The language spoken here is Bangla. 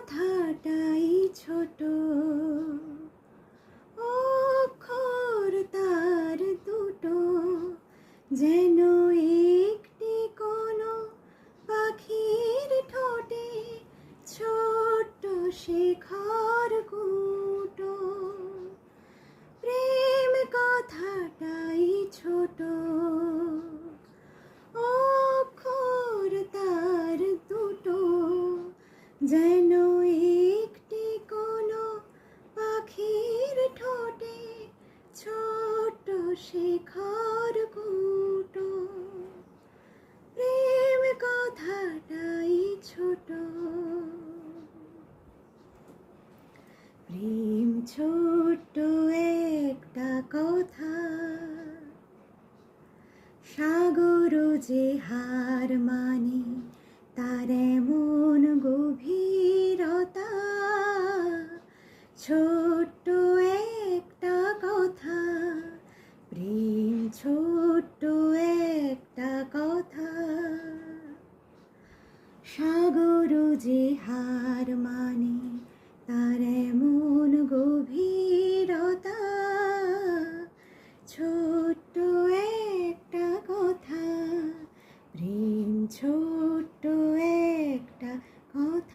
কথাটাই ছোট, অক্ষর তার দুটো, যেন একটি কোনো পাখির ঠোঁটে ছোট্ট শেখার কুটো। প্রেম কথাটাই ছোট, অক্ষর তার দুটো, যেন একটি কোনো পাখির ঠোঁটে ছোট্ট শেখার কুটো। প্রেম কথাটাই ছোট। প্রেম ছোট্ট একটা কথা, সাগর যে হার মানে তার এমন গভীরতা। ছোট্ট একটা কথা, প্রেম ছোট্ট একটা কথা, সাগর যে হার মানে তার এমন গভীরতা। ছোট্ট একটা কথা, প্রেম ছোট্ট